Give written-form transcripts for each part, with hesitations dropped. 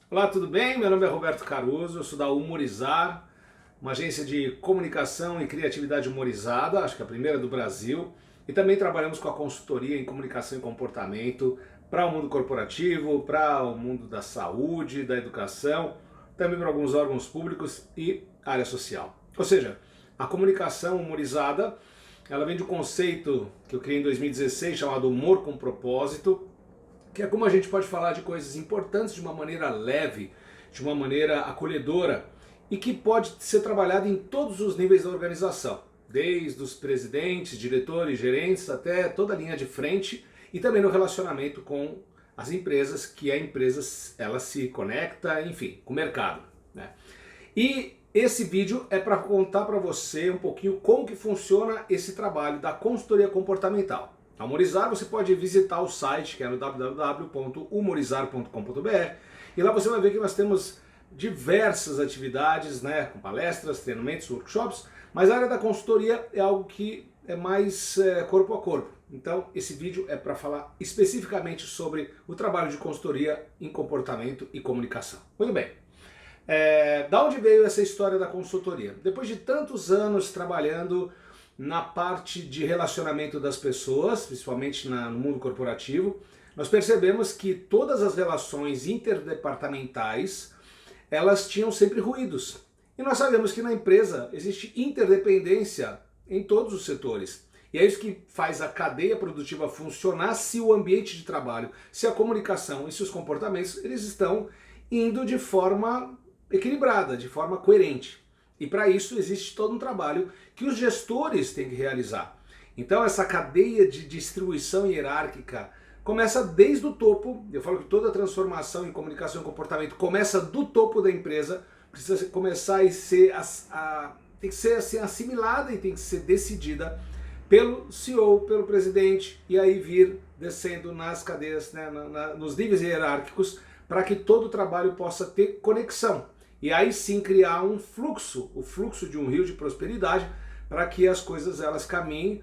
Olá, tudo bem? Meu nome é Roberto Caruso, eu sou da Humorizar, uma agência de comunicação e criatividade humorizada, acho que é a primeira do Brasil, e também trabalhamos com a consultoria em comunicação e comportamento para o mundo corporativo, para o mundo da saúde, da educação, também para alguns órgãos públicos e área social. Ou seja, a comunicação humorizada, ela vem de um conceito que eu criei em 2016 chamado humor com propósito, que é como a gente pode falar de coisas importantes de uma maneira leve, de uma maneira acolhedora e que pode ser trabalhada em todos os níveis da organização, desde os presidentes, diretores, gerentes, até toda a linha de frente e também no relacionamento com as empresas, que a empresa ela se conecta, enfim, com o mercado, né? E esse vídeo é para contar para você um pouquinho como que funciona esse trabalho da consultoria comportamental. A Humorizar, você pode visitar o site, que é no www.humorizar.com.br, e lá você vai ver que nós temos diversas atividades, né, com palestras, treinamentos, workshops, mas a área da consultoria é algo que é mais corpo a corpo. Então, esse vídeo é para falar especificamente sobre o trabalho de consultoria em comportamento e comunicação. Muito bem. Da onde veio essa história da consultoria? Depois de tantos anos trabalhando na parte de relacionamento das pessoas, principalmente no mundo corporativo, nós percebemos que todas as relações interdepartamentais, elas tinham sempre ruídos. E nós sabemos que na empresa existe interdependência em todos os setores. E é isso que faz a cadeia produtiva funcionar se o ambiente de trabalho, se a comunicação e se os comportamentos, eles estão indo de forma equilibrada, de forma coerente. E para isso existe todo um trabalho que os gestores têm que realizar. Então essa cadeia de distribuição hierárquica começa desde o topo. Eu falo que toda transformação em comunicação e comportamento começa do topo da empresa, precisa começar a ser, tem que ser assim, assimilada e tem que ser decidida pelo CEO, pelo presidente, e aí vir descendo nas cadeias, né, nos níveis hierárquicos, para que todo o trabalho possa ter conexão. E aí sim criar um fluxo, o fluxo de um rio de prosperidade, para que as coisas elas caminhem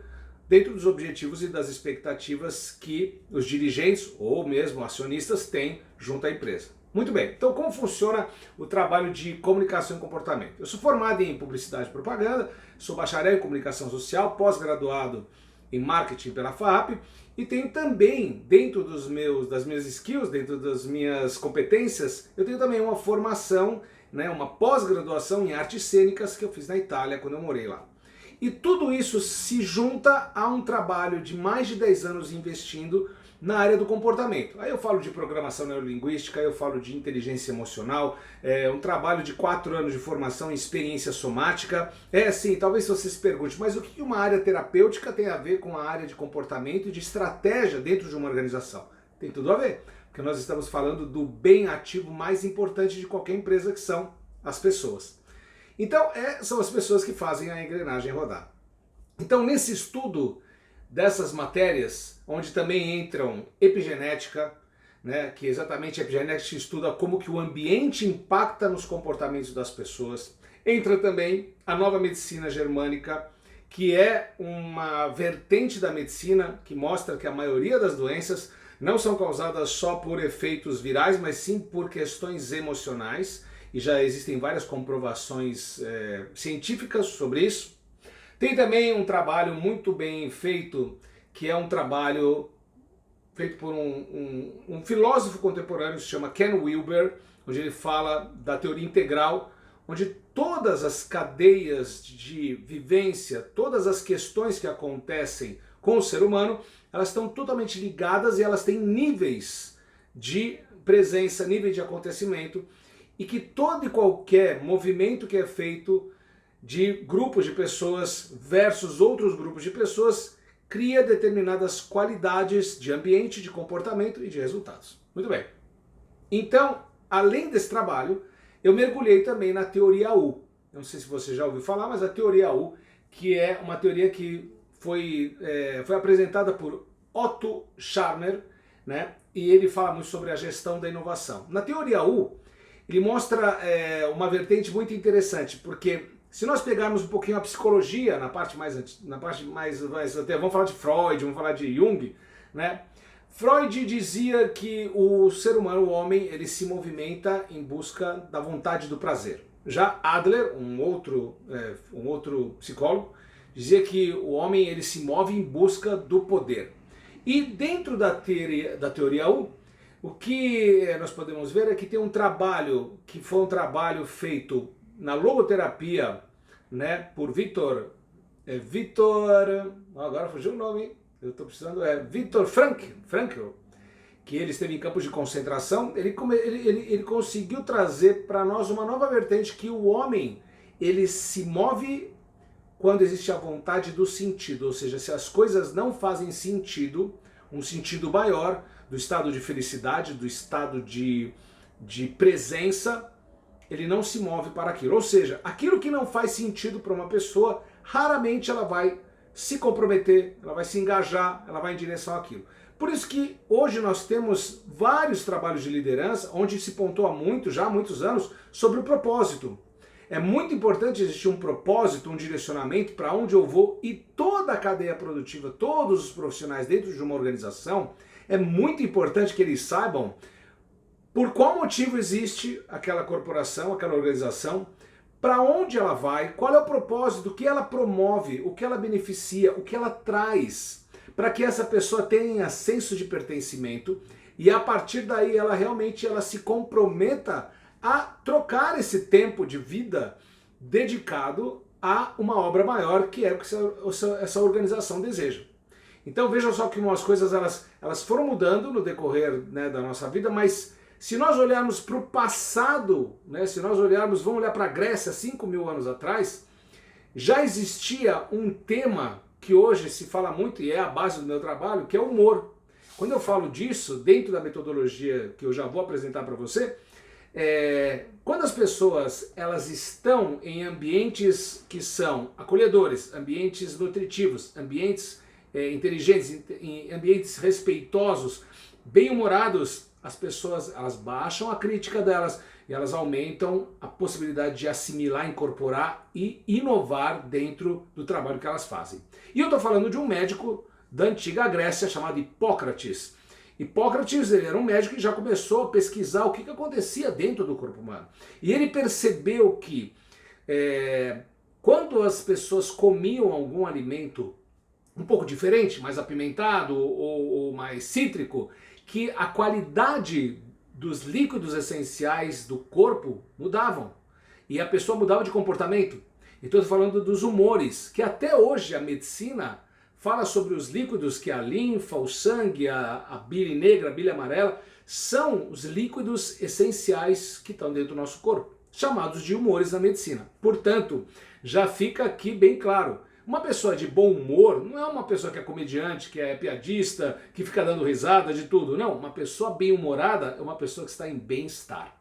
dentro dos objetivos e das expectativas que os dirigentes ou mesmo acionistas têm junto à empresa. Muito bem, então como funciona o trabalho de comunicação e comportamento? Eu sou formado em publicidade e propaganda, sou bacharel em comunicação social, pós-graduado em marketing pela FAAP e tenho também, dentro das minhas skills, dentro das minhas competências, eu tenho também uma formação, né, uma pós-graduação em artes cênicas que eu fiz na Itália quando eu morei lá. E tudo isso se junta a um trabalho de mais de 10 anos investindo na área do comportamento. Aí eu falo de programação neurolinguística, eu falo de inteligência emocional, um trabalho de 4 anos de formação em experiência somática. Sim, talvez você se pergunte, mas o que uma área terapêutica tem a ver com a área de comportamento e de estratégia dentro de uma organização? Tem tudo a ver, porque nós estamos falando do bem ativo mais importante de qualquer empresa, que são as pessoas. Então, são as pessoas que fazem a engrenagem rodar. Então, nesse estudo dessas matérias, onde também entram epigenética, né, que exatamente a epigenética estuda como que o ambiente impacta nos comportamentos das pessoas, entra também a nova medicina germânica, que é uma vertente da medicina que mostra que a maioria das doenças não são causadas só por efeitos virais, mas sim por questões emocionais, e já existem várias comprovações científicas sobre isso. Tem também um trabalho muito bem feito, que é um trabalho feito por um filósofo contemporâneo que se chama Ken Wilber, onde ele fala da teoria integral, onde todas as cadeias de vivência, todas as questões que acontecem com o ser humano, elas estão totalmente ligadas e elas têm níveis de presença, níveis de acontecimento, e que todo e qualquer movimento que é feito de grupos de pessoas versus outros grupos de pessoas cria determinadas qualidades de ambiente, de comportamento e de resultados. Muito bem. Então, além desse trabalho, eu mergulhei também na teoria U. Eu não sei se você já ouviu falar, mas a teoria U, que é uma teoria que foi apresentada por Otto Scharmer, né? E ele fala muito sobre a gestão da inovação. Na teoria U, ele mostra uma vertente muito interessante, porque se nós pegarmos um pouquinho a psicologia, na parte mais até, vamos falar de Freud, vamos falar de Jung, né? Freud dizia que o ser humano, o homem, ele se movimenta em busca da vontade do prazer. Já Adler, um outro psicólogo, dizia que o homem ele se move em busca do poder. E dentro da teoria U, o que nós podemos ver é que tem um trabalho, que foi um trabalho feito na logoterapia, né, por agora fugiu o nome, hein? Eu estou precisando, Viktor Frankl, que ele esteve em campos de concentração. Ele conseguiu trazer para nós uma nova vertente, que o homem ele se move quando existe a vontade do sentido, ou seja, se as coisas não fazem sentido, um sentido maior do estado de felicidade, do estado de presença, ele não se move para aquilo. Ou seja, aquilo que não faz sentido para uma pessoa, raramente ela vai se comprometer, ela vai se engajar, ela vai em direção àquilo. Por isso que hoje nós temos vários trabalhos de liderança onde se pontua muito, já há muitos anos, sobre o propósito. É muito importante existir um propósito, um direcionamento para onde eu vou, e toda a cadeia produtiva, todos os profissionais dentro de uma organização, é muito importante que eles saibam por qual motivo existe aquela corporação, aquela organização, para onde ela vai, qual é o propósito, o que ela promove, o que ela beneficia, o que ela traz, para que essa pessoa tenha senso de pertencimento e a partir daí ela realmente se comprometa a trocar esse tempo de vida dedicado a uma obra maior, que é o que essa organização deseja. Então vejam só que umas coisas elas foram mudando no decorrer, né, da nossa vida, mas se nós olharmos para o passado, né, se nós vamos olhar para a Grécia 5.000 anos atrás, já existia um tema que hoje se fala muito e é a base do meu trabalho, que é o humor. Quando eu falo disso, dentro da metodologia que eu já vou apresentar para você, quando as pessoas elas estão em ambientes que são acolhedores, ambientes nutritivos, ambientes inteligentes, em ambientes respeitosos, bem-humorados, as pessoas elas baixam a crítica delas e elas aumentam a possibilidade de assimilar, incorporar e inovar dentro do trabalho que elas fazem. E eu estou falando de um médico da antiga Grécia chamado Hipócrates. Hipócrates ele era um médico que já começou a pesquisar o que acontecia dentro do corpo humano. E ele percebeu que quando as pessoas comiam algum alimento um pouco diferente, mais apimentado ou mais cítrico, que a qualidade dos líquidos essenciais do corpo mudavam. E a pessoa mudava de comportamento. Então estou falando dos humores, que até hoje a medicina fala sobre os líquidos, que a linfa, o sangue, a bile negra, a bile amarela, são os líquidos essenciais que estão dentro do nosso corpo, chamados de humores na medicina. Portanto, já fica aqui bem claro, uma pessoa de bom humor não é uma pessoa que é comediante, que é piadista, que fica dando risada de tudo. Não, uma pessoa bem-humorada é uma pessoa que está em bem-estar.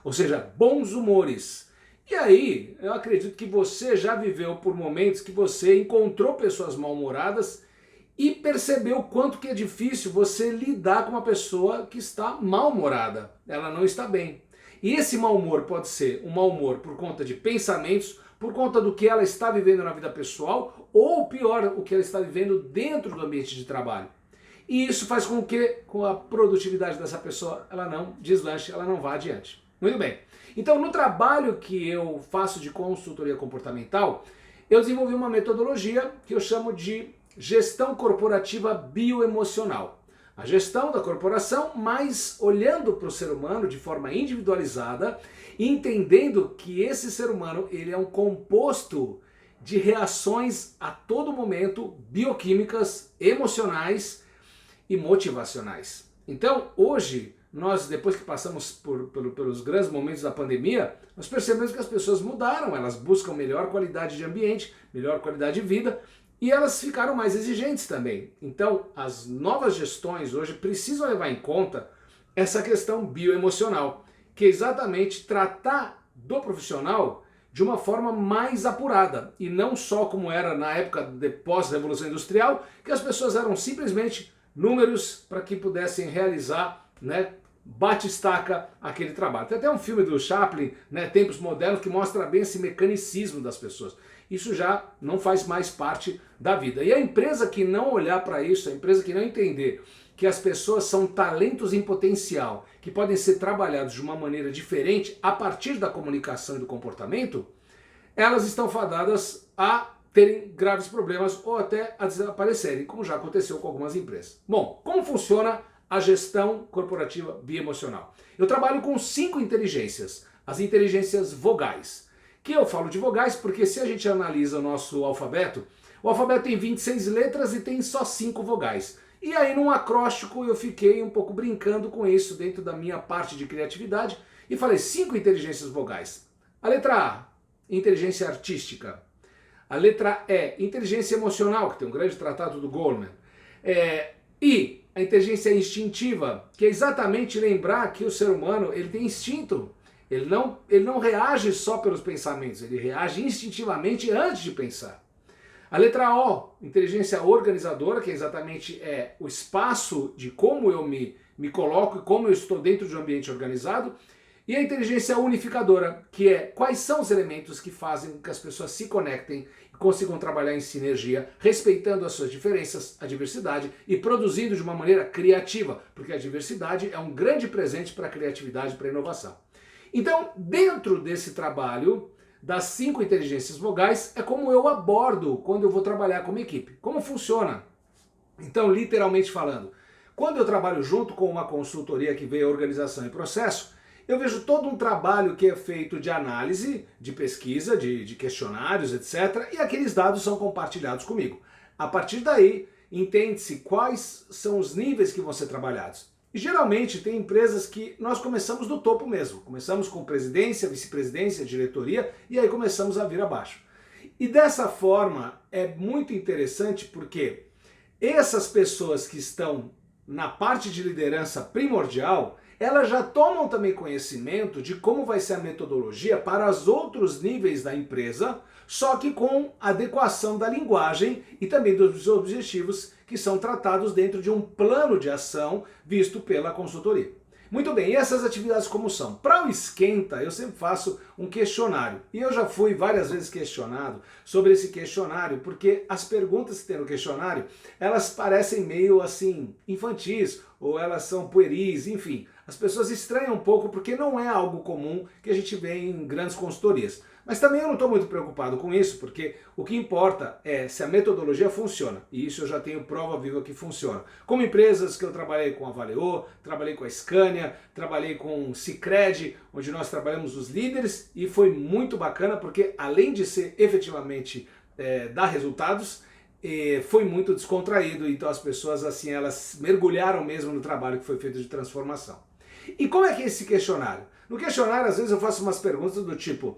Ou seja, bons humores. E aí, eu acredito que você já viveu por momentos que você encontrou pessoas mal-humoradas e percebeu quanto que é difícil você lidar com uma pessoa que está mal-humorada. Ela não está bem. E esse mau humor pode ser um mau humor por conta de pensamentos, por conta do que ela está vivendo na vida pessoal, ou pior, o que ela está vivendo dentro do ambiente de trabalho. E isso faz com que a produtividade dessa pessoa ela não deslanche, ela não vá adiante. Muito bem. Então, no trabalho que eu faço de consultoria comportamental, eu desenvolvi uma metodologia que eu chamo de gestão corporativa bioemocional. A gestão da corporação, mas olhando para o ser humano de forma individualizada, entendendo que esse ser humano ele é um composto de reações a todo momento bioquímicas, emocionais e motivacionais. Então, hoje, nós, depois que passamos pelos grandes momentos da pandemia, nós percebemos que as pessoas mudaram, elas buscam melhor qualidade de ambiente, melhor qualidade de vida, e elas ficaram mais exigentes também. Então, as novas gestões hoje precisam levar em conta essa questão bioemocional, que é exatamente tratar do profissional de uma forma mais apurada, e não só como era na época de pós-revolução industrial, que as pessoas eram simplesmente números para que pudessem realizar, né, bate-estaca aquele trabalho. Tem até um filme do Chaplin, né, Tempos Modernos, que mostra bem esse mecanicismo das pessoas. isso já não faz mais parte da vida. E a empresa que não olhar para isso, a empresa que não entender que as pessoas são talentos em potencial, que podem ser trabalhados de uma maneira diferente a partir da comunicação e do comportamento, elas estão fadadas a terem graves problemas ou até a desaparecerem, como já aconteceu com algumas empresas. Bom, como funciona a gestão corporativa bioemocional? Eu trabalho com 5 inteligências, as inteligências vogais. Que eu falo de vogais porque se a gente analisa o nosso alfabeto, o alfabeto tem 26 letras e tem só 5 vogais. E aí num acróstico eu fiquei um pouco brincando com isso dentro da minha parte de criatividade e falei 5 inteligências vogais. A letra A, inteligência artística. A letra E, inteligência emocional, que tem um grande tratado do Goleman. I, a inteligência instintiva, que é exatamente lembrar que o ser humano ele tem instinto. Ele não reage só pelos pensamentos, ele reage instintivamente antes de pensar. A letra O, inteligência organizadora, que exatamente o espaço de como eu me coloco e como eu estou dentro de um ambiente organizado. E a inteligência unificadora, que é quais são os elementos que fazem com que as pessoas se conectem e consigam trabalhar em sinergia, respeitando as suas diferenças, a diversidade e produzindo de uma maneira criativa, porque a diversidade é um grande presente para a criatividade e para a inovação. Então, dentro desse trabalho das 5 inteligências vogais, é como eu abordo quando eu vou trabalhar com uma equipe. Como funciona? Então, literalmente falando, quando eu trabalho junto com uma consultoria que vê a organização e processo, eu vejo todo um trabalho que é feito de análise, de pesquisa, de questionários, etc. E aqueles dados são compartilhados comigo. A partir daí, entende-se quais são os níveis que vão ser trabalhados. E geralmente tem empresas que nós começamos do topo mesmo. Começamos com presidência, vice-presidência, diretoria e aí começamos a vir abaixo. E dessa forma é muito interessante porque essas pessoas que estão na parte de liderança primordial, elas já tomam também conhecimento de como vai ser a metodologia para os outros níveis da empresa, só que com adequação da linguagem e também dos objetivos que são tratados dentro de um plano de ação visto pela consultoria. Muito bem, e essas atividades como são? Para o esquenta, eu sempre faço um questionário. E eu já fui várias vezes questionado sobre esse questionário, porque as perguntas que tem no questionário, elas parecem meio assim, infantis, ou elas são pueris, enfim. As pessoas estranham um pouco porque não é algo comum que a gente vê em grandes consultorias. Mas também eu não estou muito preocupado com isso, porque o que importa é se a metodologia funciona. E isso eu já tenho prova viva que funciona. Como empresas que eu trabalhei com a Valeo, trabalhei com a Scania, trabalhei com Sicredi, onde nós trabalhamos os líderes, e foi muito bacana, porque além de ser efetivamente dar resultados, foi muito descontraído, então as pessoas assim, elas mergulharam mesmo no trabalho que foi feito de transformação. E como é que é esse questionário? No questionário, às vezes eu faço umas perguntas do tipo,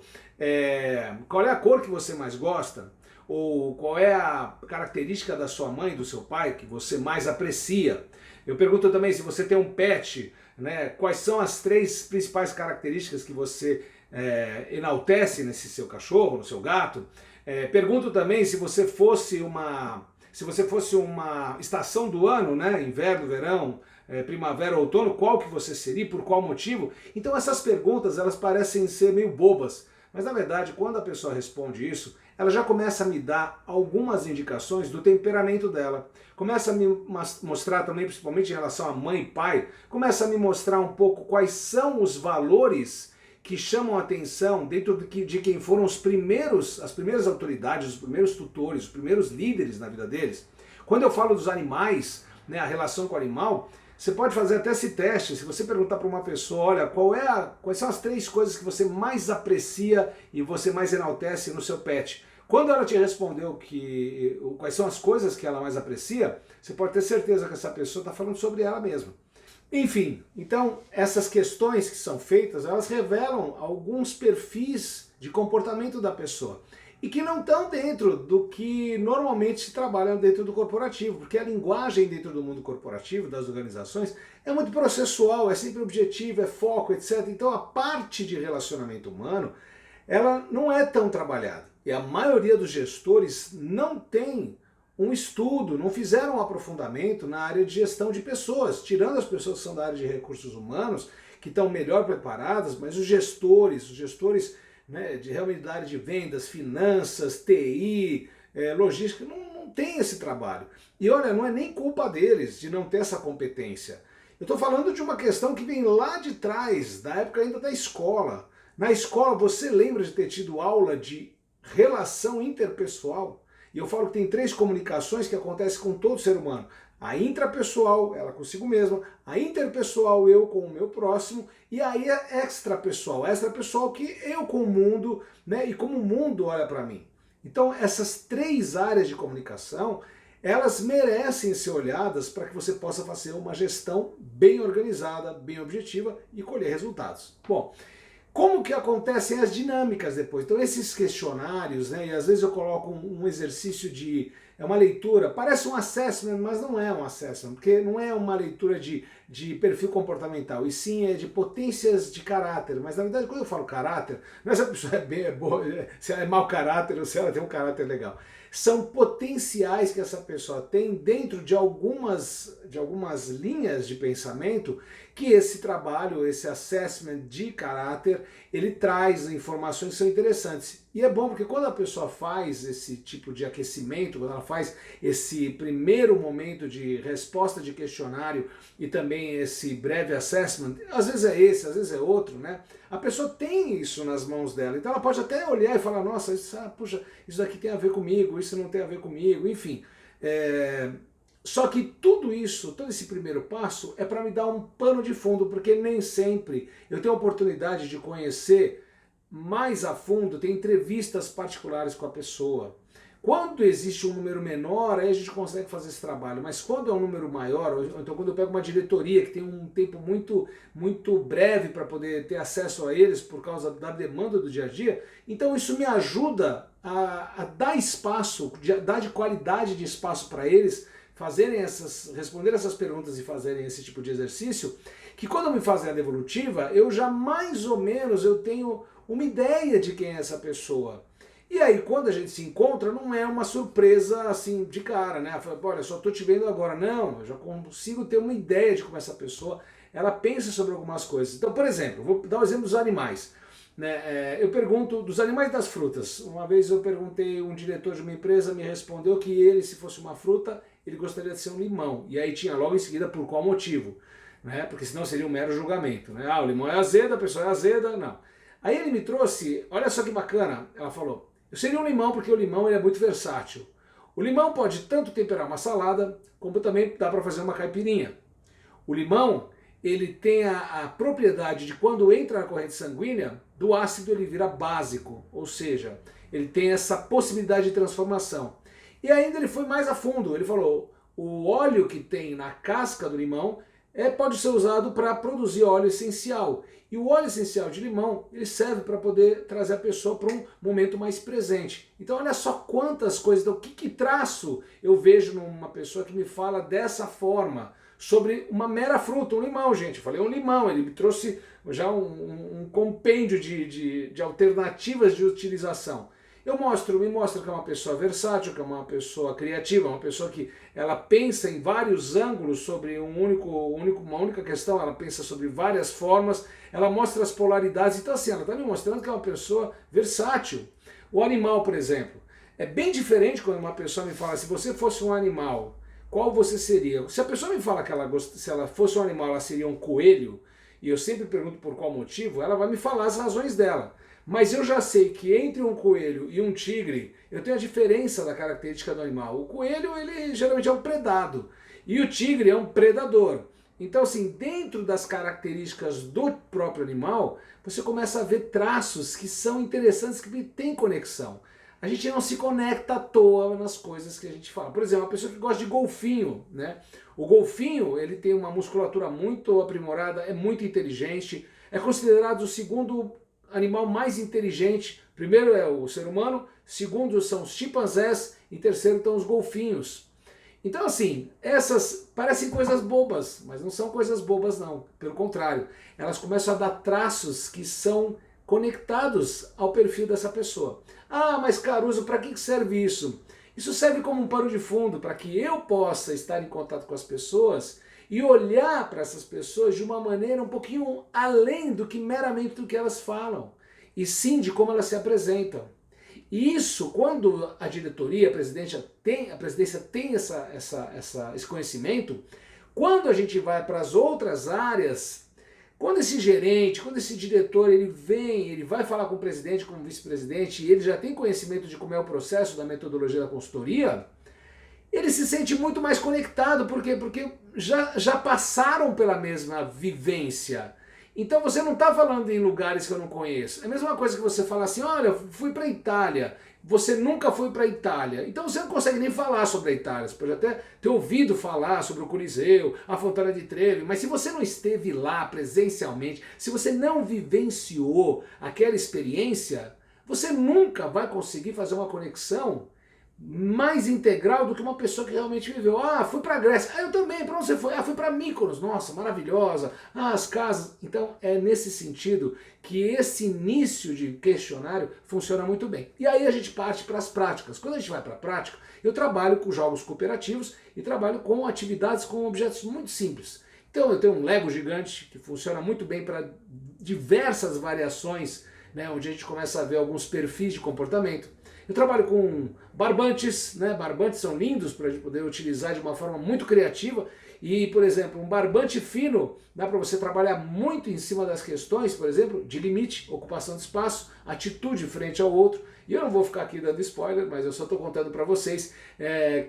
qual é a cor que você mais gosta? Ou qual é a característica da sua mãe, do seu pai, que você mais aprecia? Eu pergunto também se você tem um pet, né? Quais são as 3 principais características que você enaltece nesse seu cachorro, no seu gato? Pergunto também se você fosse uma estação do ano, né? Inverno, verão, primavera, outono, qual que você seria, por qual motivo? Então essas perguntas, elas parecem ser meio bobas, mas na verdade quando a pessoa responde isso, ela já começa a me dar algumas indicações do temperamento dela. Começa a me mostrar também, principalmente em relação a mãe e pai, começa a me mostrar um pouco quais são os valores que chamam a atenção dentro de quem foram as primeiras autoridades, os primeiros tutores, os primeiros líderes na vida deles. Quando eu falo dos animais, né, a relação com o animal, você pode fazer até esse teste. Se você perguntar para uma pessoa, olha, quais são as 3 coisas que você mais aprecia e você mais enaltece no seu pet? Quando ela te respondeu quais são as coisas que ela mais aprecia, você pode ter certeza que essa pessoa está falando sobre ela mesma. Enfim, então essas questões que são feitas, elas revelam alguns perfis de comportamento da pessoa e que não estão dentro do que normalmente se trabalha dentro do corporativo, porque a linguagem dentro do mundo corporativo, das organizações, é muito processual, é sempre objetivo, é foco, etc. Então a parte de relacionamento humano, ela não é tão trabalhada. E a maioria dos gestores não tem um estudo, não fizeram um aprofundamento na área de gestão de pessoas, tirando as pessoas que são da área de recursos humanos, que estão melhor preparadas, mas os gestores né, de realmente da área de vendas, finanças, TI, logística, não tem esse trabalho. E olha, não é nem culpa deles de não ter essa competência. Eu estou falando de uma questão que vem lá de trás, da época ainda da escola. Na escola, você lembra de ter tido aula de relação interpessoal? E eu falo que tem 3 comunicações que acontecem com todo ser humano. A intrapessoal, ela consigo mesma, a interpessoal, eu com o meu próximo, e aí a extrapessoal. A extrapessoal que eu com o mundo, né, e como o mundo olha para mim. Então essas 3 áreas de comunicação, elas merecem ser olhadas para que você possa fazer uma gestão bem organizada, bem objetiva e colher resultados. Bom, como que acontecem as dinâmicas depois? Então esses questionários, né, e às vezes eu coloco um exercício de, é uma leitura, parece um assessment, mas não é um assessment, porque não é uma leitura de perfil comportamental, e sim é de potências de caráter. Mas na verdade quando eu falo caráter, não é se a pessoa é bem, é boa, se ela é mau caráter ou se ela tem um caráter legal. São potenciais que essa pessoa tem dentro de algumas linhas de pensamento que esse trabalho, esse assessment de caráter, ele traz informações que são interessantes. E é bom porque quando a pessoa faz esse tipo de aquecimento, quando ela faz esse primeiro momento de resposta de questionário e também esse breve assessment, às vezes é esse, às vezes é outro, né? A pessoa tem isso nas mãos dela, então ela pode até olhar e falar, nossa, puxa, isso daqui tem a ver comigo, isso não tem a ver comigo, enfim. Só que tudo isso, todo esse primeiro passo é para me dar um pano de fundo, porque nem sempre eu tenho a oportunidade de conhecer mais a fundo, ter entrevistas particulares com a pessoa. Quando existe um número menor, aí a gente consegue fazer esse trabalho, mas quando é um número maior, ou então quando eu pego uma diretoria que tem um tempo muito breve para poder ter acesso a eles por causa da demanda do dia a dia, então isso me ajuda a dar espaço, dar de qualidade de espaço para eles responder essas perguntas e fazerem esse tipo de exercício, que quando me fazem a devolutiva, eu já mais ou menos eu tenho uma ideia de quem é essa pessoa. E aí, quando a gente se encontra, não é uma surpresa assim de cara, né? Fala, olha, só tô te vendo agora. Não, eu já consigo ter uma ideia de como essa pessoa ela pensa sobre algumas coisas. Então, por exemplo, vou dar um exemplo dos animais. Né? Eu pergunto dos animais e das frutas. Uma vez eu perguntei, um diretor de uma empresa me respondeu que ele, se fosse uma fruta, ele gostaria de ser um limão. E aí tinha logo em seguida por qual motivo. Né? Porque senão seria um mero julgamento. Né? Ah, o limão é azedo, a pessoa é azeda, não. Aí ele me trouxe, olha só que bacana, ela falou, eu seria um limão porque o limão ele é muito versátil. O limão pode tanto temperar uma salada, como também dá para fazer uma caipirinha. O limão, ele tem a propriedade de quando entra na corrente sanguínea, do ácido ele vira básico, ou seja, ele tem essa possibilidade de transformação. E ainda ele foi mais a fundo, ele falou, o óleo que tem na casca do limão pode ser usado para produzir óleo essencial. E o óleo essencial de limão, ele serve para poder trazer a pessoa para um momento mais presente. Então olha só quantas coisas, então que traço eu vejo numa pessoa que me fala dessa forma, sobre uma mera fruta, um limão, gente. Eu falei um limão, ele me trouxe já um compêndio de alternativas de utilização. Me mostro que é uma pessoa versátil, que é uma pessoa criativa, uma pessoa que ela pensa em vários ângulos sobre uma única questão, ela pensa sobre várias formas, ela mostra as polaridades, então assim, ela está me mostrando que é uma pessoa versátil. O animal, por exemplo, é bem diferente quando uma pessoa me fala, se você fosse um animal, qual você seria? Se a pessoa me fala que se ela fosse um animal, ela seria um coelho, e eu sempre pergunto por qual motivo, ela vai me falar as razões dela. Mas eu já sei que entre um coelho e um tigre, eu tenho a diferença da característica do animal. O coelho, ele geralmente é um predado, e o tigre é um predador. Então, assim, dentro das características do próprio animal, você começa a ver traços que são interessantes, que têm conexão. A gente não se conecta à toa nas coisas que a gente fala. Por exemplo, uma pessoa que gosta de golfinho, né? O golfinho, ele tem uma musculatura muito aprimorada, é muito inteligente, é considerado o segundo animal mais inteligente. Primeiro é o ser humano, segundo são os chimpanzés e terceiro estão os golfinhos. Então assim, essas parecem coisas bobas, mas não são coisas bobas não, pelo contrário, elas começam a dar traços que são conectados ao perfil dessa pessoa. Ah, mas Caruso, para que serve isso? Isso serve como um pano de fundo para que eu possa estar em contato com as pessoas e olhar para essas pessoas de uma maneira um pouquinho além do que meramente do que elas falam. e sim de como elas se apresentam. E isso, quando a diretoria, a presidência tem esse conhecimento, quando a gente vai para as outras áreas, quando esse gerente, quando esse diretor, ele vai falar com o presidente, com o vice-presidente, e ele já tem conhecimento de como é o processo da metodologia da consultoria, ele se sente muito mais conectado. Por quê? Porque já passaram pela mesma vivência. Então você não está falando em lugares que eu não conheço. É a mesma coisa que você falar assim, olha, fui para a Itália. Você nunca foi para a Itália. Então você não consegue nem falar sobre a Itália. Você pode até ter ouvido falar sobre o Coliseu, a Fontana di Trevi, mas se você não esteve lá presencialmente, se você não vivenciou aquela experiência, você nunca vai conseguir fazer uma conexão mais integral do que uma pessoa que realmente viveu. Ah, fui para a Grécia. Ah, eu também. Para onde você foi? Ah, fui para Mykonos. Nossa, maravilhosa. Ah, as casas. Então é nesse sentido que esse início de questionário funciona muito bem. E aí a gente parte para as práticas. Quando a gente vai para a prática, eu trabalho com jogos cooperativos e trabalho com atividades com objetos muito simples. Então eu tenho um Lego gigante que funciona muito bem para diversas variações, né, onde a gente começa a ver alguns perfis de comportamento. Eu trabalho com barbantes, né? Barbantes são lindos para a gente poder utilizar de uma forma muito criativa. E, por exemplo, um barbante fino dá para você trabalhar muito em cima das questões, por exemplo, de limite, ocupação de espaço, atitude frente ao outro. E eu não vou ficar aqui dando spoiler, mas eu só estou contando para vocês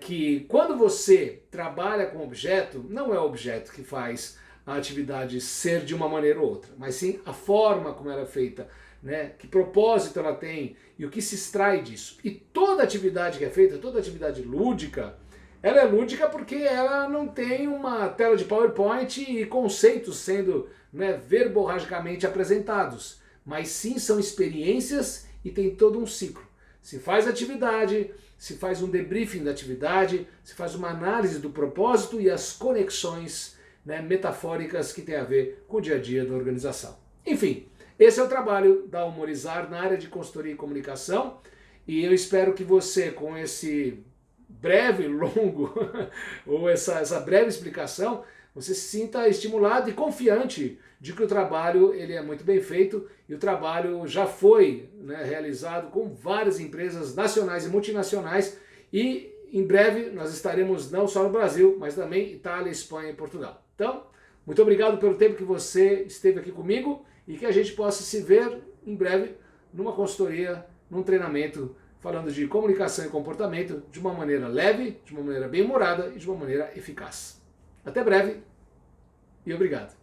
que quando você trabalha com objeto, não é o objeto que faz a atividade ser de uma maneira ou outra, mas sim a forma como ela é feita, né? Que propósito ela tem e o que se extrai disso. E toda atividade que é feita, toda atividade lúdica, ela é lúdica porque ela não tem uma tela de PowerPoint e conceitos sendo, né, verborragicamente apresentados, mas sim são experiências e tem todo um ciclo. Se faz atividade, se faz um debriefing da atividade, se faz uma análise do propósito e as conexões, né, metafóricas que tem a ver com o dia a dia da organização. Enfim, esse é o trabalho da Humorizar na área de consultoria e comunicação, e eu espero que você, com esse breve, longo, ou essa breve explicação, você se sinta estimulado e confiante de que o trabalho ele é muito bem feito, e o trabalho já foi, né, realizado com várias empresas nacionais e multinacionais, e em breve nós estaremos não só no Brasil, mas também Itália, Espanha e Portugal. Então, muito obrigado pelo tempo que você esteve aqui comigo, e que a gente possa se ver em breve numa consultoria, num treinamento, falando de comunicação e comportamento de uma maneira leve, de uma maneira bem-humorada e de uma maneira eficaz. Até breve e obrigado.